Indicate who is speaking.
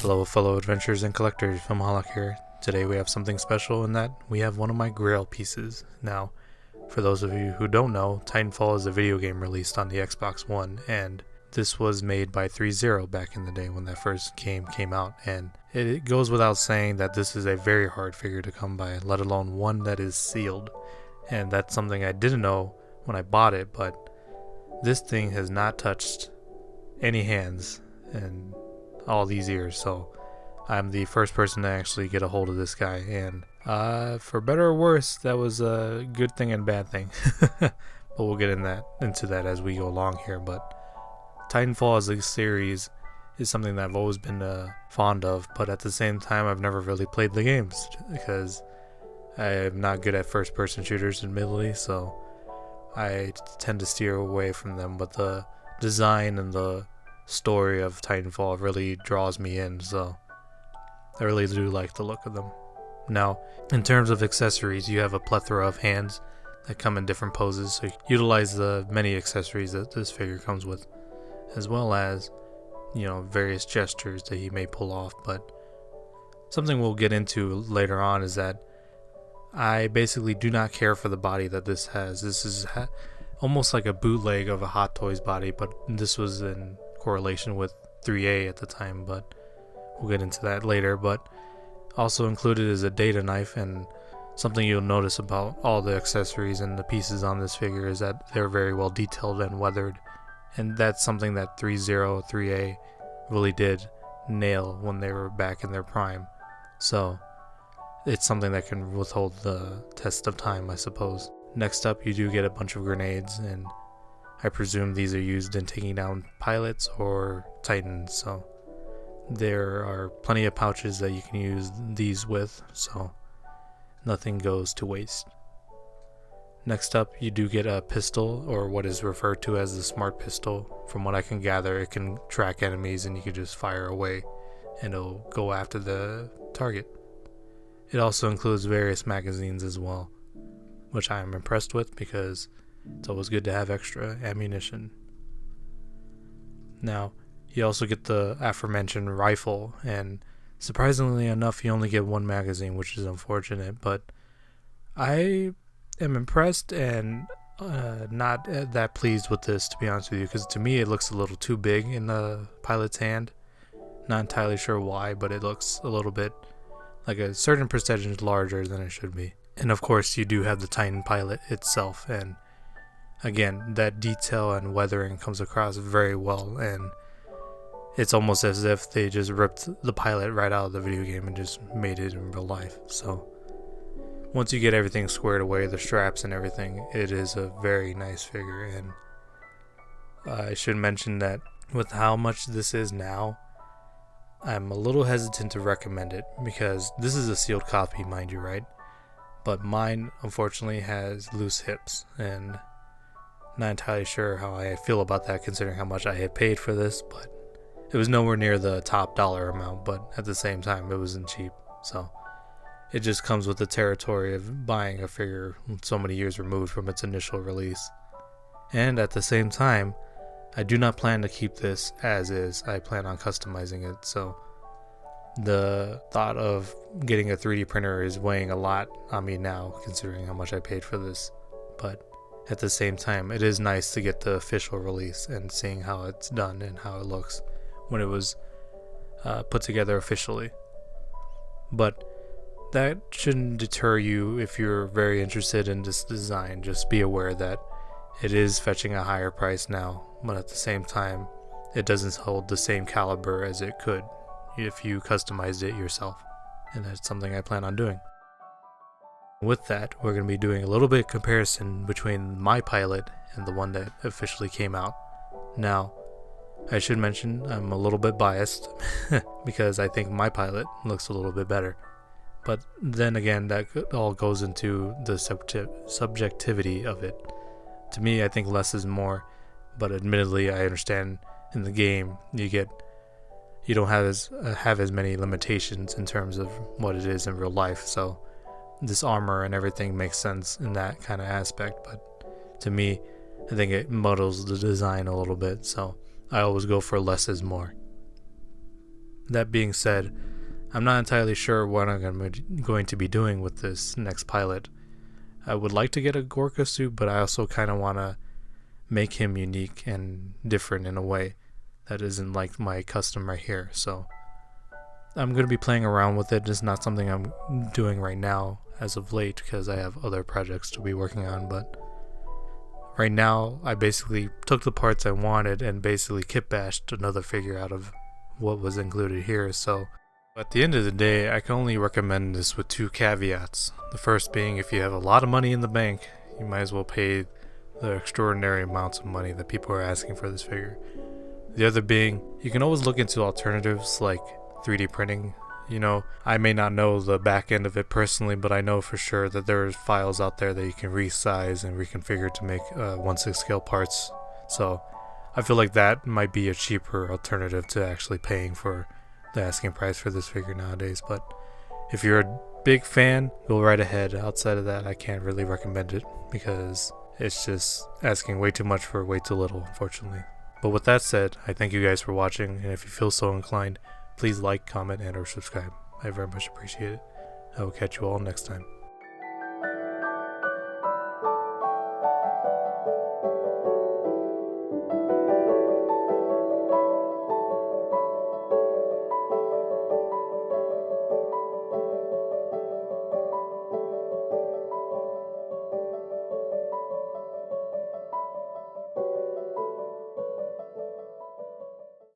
Speaker 1: Hello fellow adventurers and collectors, Filmaholic here. Today we have something special in that we have one of my grail pieces. Now, for those of you who don't know, Titanfall is a video game released on the Xbox One, and this was made by ThreeZero back in the day when that first game came out, and it goes without saying that this is a very hard figure to come by, let alone one that is sealed. And that's something I didn't know when I bought it, but this thing has not touched any hands in all these years, so I'm the first person to actually get a hold of this guy, and for better or worse, that was a good thing and bad thing. But we'll get into that as we go along here. But Titanfall as a series is something that I've always been fond of, but at the same time I've never really played the games because I'm not good at first person shooters, admittedly, so I tend to steer away from them. But the design and the story of Titanfall really draws me in, so I really do like the look of them. Now, in terms of accessories, you have a plethora of hands that come in different poses, so utilize the many accessories that this figure comes with, as well as, various gestures that he may pull off. But something we'll get into later on is that I basically do not care for the body that this has. This is almost like a bootleg of a Hot Toys body, but this was in correlation with 3A at the time, but we'll get into that later. But also included is a data knife, and something you'll notice about all the accessories and the pieces on this figure is that they're very well detailed and weathered, and that's something that 3.0, 3A really did nail when they were back in their prime. So it's something that can withhold the test of time, I suppose. Next up, you do get a bunch of grenades, and I presume these are used in taking down pilots or titans, so there are plenty of pouches that you can use these with, so nothing goes to waste. Next up, you do get a pistol, or what is referred to as the smart pistol. From what I can gather, it can track enemies and you can just fire away and it'll go after the target. It also includes various magazines as well, which I am impressed with because it's always good to have extra ammunition. Now, you also get the aforementioned rifle, and surprisingly enough, you only get one magazine, which is unfortunate, but I am impressed and not that pleased with this, to be honest with you, because to me it looks a little too big in the pilot's hand. Not entirely sure why, but it looks a little bit like a certain percentage larger than it should be. And of course, you do have the Titan pilot itself, and again, that detail and weathering comes across very well, and it's almost as if they just ripped the pilot right out of the video game and just made it in real life. So once you get everything squared away, the straps and everything, it is a very nice figure. And I should mention that with how much this is now, I'm a little hesitant to recommend it because this is a sealed copy, mind you, right? But mine unfortunately has loose hips, and not entirely sure how I feel about that considering how much I had paid for this, but it was nowhere near the top dollar amount, but at the same time it wasn't cheap. So it just comes with the territory of buying a figure so many years removed from its initial release. And at the same time, I do not plan to keep this as is. I plan on customizing it, so the thought of getting a 3D printer is weighing a lot on me now, considering how much I paid for this. But at the same time, it is nice to get the official release and seeing how it's done and how it looks when it was put together officially. But that shouldn't deter you if you're very interested in this design. Just be aware that it is fetching a higher price now, but at the same time, it doesn't hold the same caliber as it could if you customized it yourself, and that's something I plan on doing. With that, we're going to be doing a little bit of comparison between my pilot and the one that officially came out. Now, I should mention I'm a little bit biased because I think my pilot looks a little bit better. But then again, that all goes into the subjectivity of it. To me, I think less is more, but admittedly, I understand in the game you don't have as many limitations in terms of what it is in real life. So this armor and everything makes sense in that kind of aspect. But to me, I think it muddles the design a little bit. So I always go for less is more. That being said, I'm not entirely sure what I'm going to be doing with this next pilot. I would like to get a Gorka suit, but I also kind of want to make him unique and different in a way that isn't like my custom right here. So I'm going to be playing around with it. It's not something I'm doing right now as of late because I have other projects to be working on, but right now I basically took the parts I wanted and basically kit bashed another figure out of what was included here. So at the end of the day, I can only recommend this with two caveats. The first being, if you have a lot of money in the bank, you might as well pay the extraordinary amounts of money that people are asking for this figure. The other being, you can always look into alternatives like 3D printing. You know, I may not know the back end of it personally, but I know for sure that there's files out there that you can resize and reconfigure to make 1/6 scale parts. So I feel like that might be a cheaper alternative to actually paying for the asking price for this figure nowadays. But if you're a big fan, go right ahead. Outside of that, I can't really recommend it because it's just asking way too much for way too little, unfortunately. But with that said, I thank you guys for watching, and if you feel so inclined, please like, comment, and or subscribe. I very much appreciate it. I will catch you all next time.